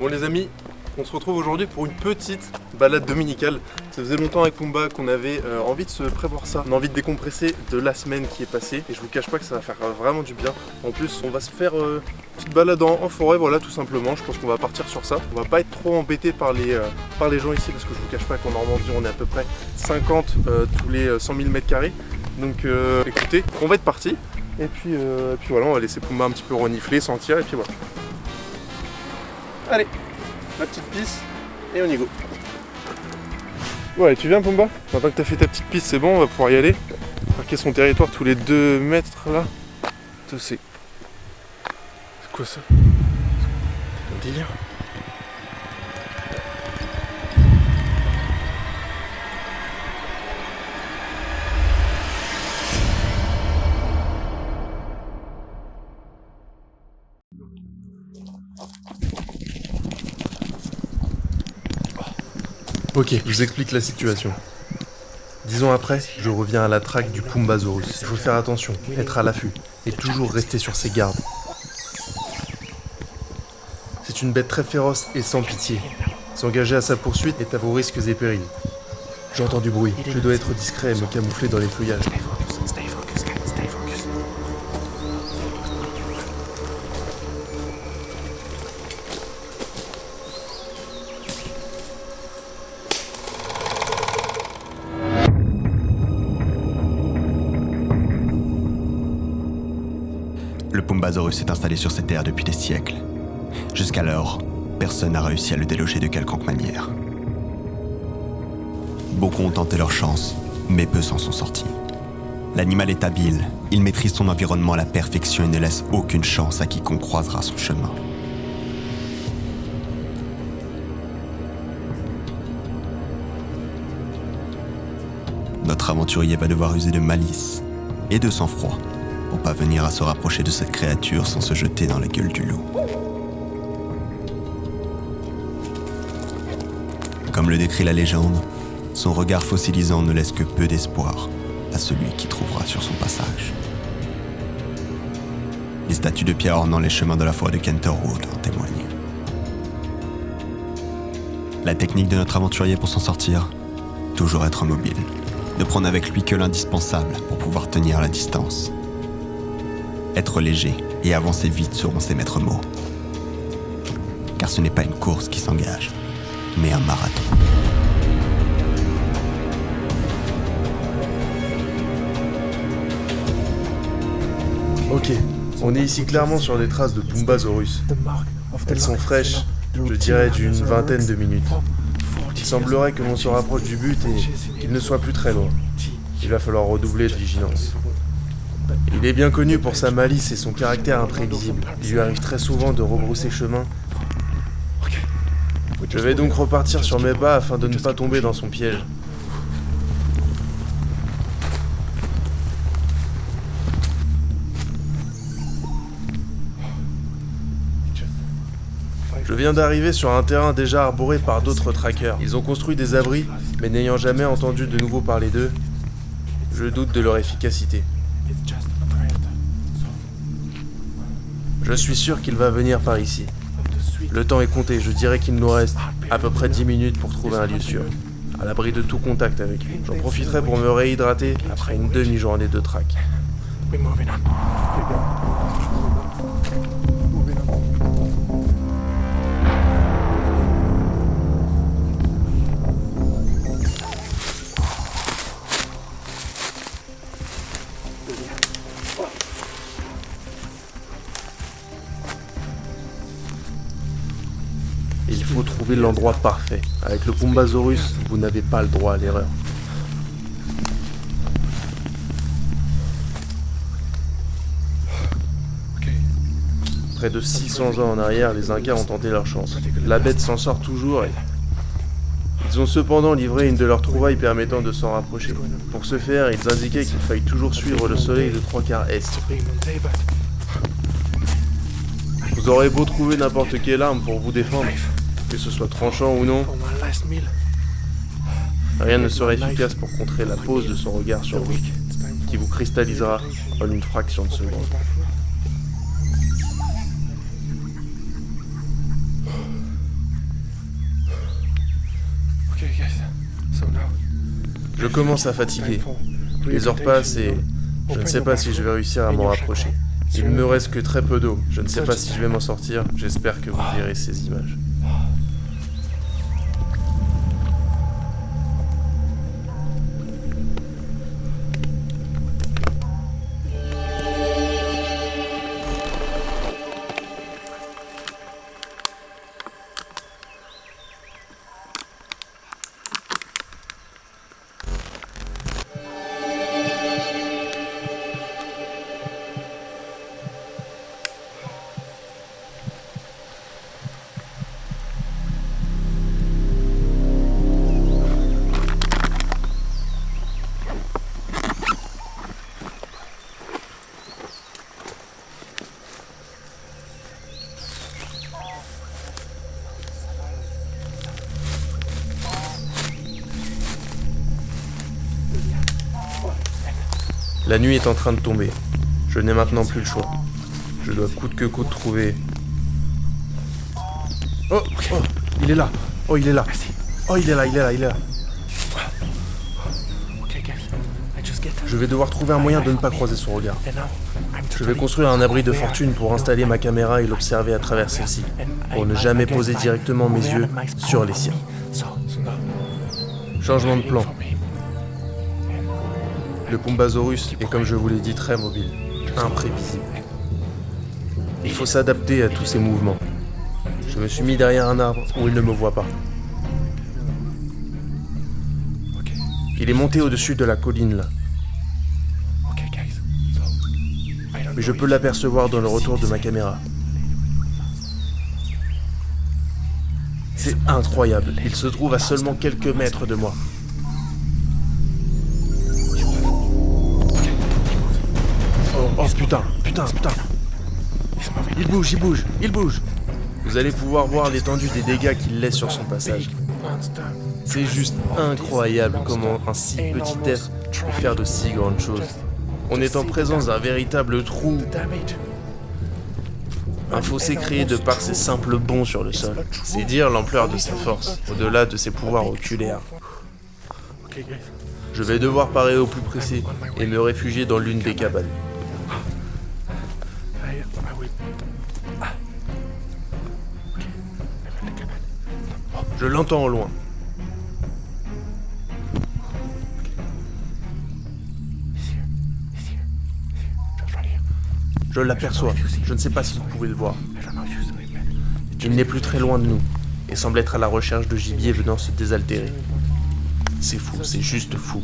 Bon les amis, on se retrouve aujourd'hui pour une petite balade dominicale. Ça faisait longtemps avec Pumba qu'on avait envie de se prévoir ça. On a envie de décompresser de la semaine qui est passée. Et je vous cache pas que ça va faire vraiment du bien. En plus, on va se faire une petite balade en forêt, voilà tout simplement. Je pense qu'on va partir sur ça. On va pas être trop embêté par les gens ici parce que je vous cache pas qu'en Normandie on est à peu près 50 tous les 100 000 m². Donc écoutez, on va être parti. Et puis voilà, on va laisser Pumba un petit peu renifler, sentir et puis voilà. Allez, la petite piste et on y go. Ouais, tu viens Pumba? Maintenant que t'as fait ta petite piste, c'est bon, on va pouvoir y aller. Marquer son territoire tous les 2 mètres là. C'est quoi ça? C'est un délire. Ok, je vous explique la situation. 10 ans après, je reviens à la traque du Pumbasaurus. Il faut faire attention, être à l'affût, et toujours rester sur ses gardes. C'est une bête très féroce et sans pitié. S'engager à sa poursuite est à vos risques et périls. J'entends du bruit, je dois être discret et me camoufler dans les feuillages. Le Pumbasaurus s'est installé sur ces terres depuis des siècles. Jusqu'alors, personne n'a réussi à le déloger de quelconque manière. Beaucoup ont tenté leur chance, mais peu s'en sont sortis. L'animal est habile, il maîtrise son environnement à la perfection et ne laisse aucune chance à quiconque croisera son chemin. Notre aventurier va devoir user de malice et de sang-froid pour parvenir à se rapprocher de cette créature sans se jeter dans la gueule du loup. Comme le décrit la légende, son regard fossilisant ne laisse que peu d'espoir à celui qui trouvera sur son passage. Les statues de pierre ornant les chemins de la forêt de Canterwood en témoignent. La technique de notre aventurier pour s'en sortir, toujours être mobile, ne prendre avec lui que l'indispensable pour pouvoir tenir la distance. Être léger et avancer vite seront ses maîtres mots. Car ce n'est pas une course qui s'engage, mais un marathon. Ok, on est ici clairement sur des traces de Pumbasaurus. Elles sont fraîches, je dirais d'une vingtaine de minutes. Il semblerait que l'on se rapproche du but et qu'il ne soit plus très loin. Il va falloir redoubler de vigilance. Il est bien connu pour sa malice et son caractère imprévisible. Il lui arrive très souvent de rebrousser chemin. Je vais donc repartir sur mes pas afin de ne pas tomber dans son piège. Je viens d'arriver sur un terrain déjà arboré par d'autres trackers. Ils ont construit des abris, mais n'ayant jamais entendu de nouveau parler d'eux, je doute de leur efficacité. Je suis sûr qu'il va venir par ici. Le temps est compté, je dirais qu'il nous reste à peu près 10 minutes pour trouver un lieu sûr, à l'abri de tout contact avec lui. J'en profiterai pour me réhydrater après une demi-journée de track. Il faut trouver l'endroit parfait. Avec le Pumbasaurus, vous n'avez pas le droit à l'erreur. Près de 600 ans en arrière, les Incas ont tenté leur chance. La bête s'en sort toujours et... Ils ont cependant livré une de leurs trouvailles permettant de s'en rapprocher. Pour ce faire, ils indiquaient qu'il fallait toujours suivre le soleil de 3/4 est. Vous aurez beau trouver n'importe quelle arme pour vous défendre, que ce soit tranchant ou non, rien ne sera efficace pour contrer la pose de son regard sur vous, qui vous cristallisera en une fraction de seconde. Je commence à fatiguer. Les heures passent et je ne sais pas si je vais réussir à m'en rapprocher. Il ne me reste que très peu d'eau. Je ne sais pas si je vais m'en sortir. J'espère que vous verrez ces images. La nuit est en train de tomber. Je n'ai maintenant plus le choix. Je dois coûte que coûte trouver... Oh, il est là. Oh, il est là. Oh, il est là, il est là, il est là. Je vais devoir trouver un moyen de ne pas croiser son regard. Je vais construire un abri de fortune pour installer ma caméra et l'observer à travers celle-ci, pour ne jamais poser directement mes yeux sur les siens. Changement de plan. Le Pombasaurus est, comme je vous l'ai dit, très mobile, imprévisible. Il faut s'adapter à tous ses mouvements. Je me suis mis derrière un arbre où il ne me voit pas. Il est monté au-dessus de la colline là. Mais je peux l'apercevoir dans le retour de ma caméra. C'est incroyable, il se trouve à seulement quelques mètres de moi. Oh putain. Il bouge. Vous allez pouvoir voir l'étendue des dégâts qu'il laisse sur son passage. C'est juste incroyable comment un si petit être peut faire de si grandes choses. On est en présence d'un véritable trou. Un fossé créé de par ses simples bonds sur le sol. C'est dire l'ampleur de sa force, au-delà de ses pouvoirs oculaires. Je vais devoir parer au plus pressé et me réfugier dans l'une des cabanes. Je l'entends au loin. Je l'aperçois. Je ne sais pas si vous pouvez le voir. Il n'est plus très loin de nous et semble être à la recherche de gibier venant se désaltérer. C'est fou, c'est juste fou.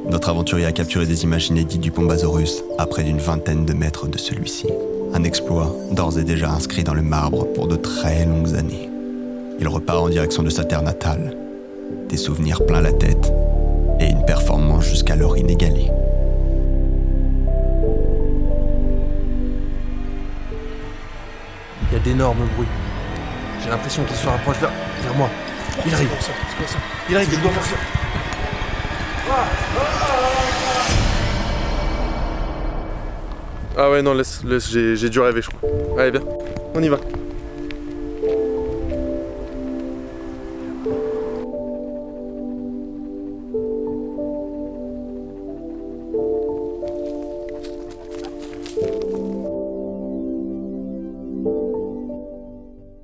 Notre aventurier a capturé des images inédites du Pombasaurus à près d'une vingtaine de mètres de celui-ci. Un exploit d'ores et déjà inscrit dans le marbre pour de très longues années. Il repart en direction de sa terre natale. Des souvenirs plein la tête et une performance jusqu'alors inégalée. Il y a d'énormes bruits. J'ai l'impression qu'il se rapproche vers moi. Il arrive, il doit m'enfuir. Ah ouais, non, laisse, j'ai dû rêver, je crois. Allez, viens, on y va.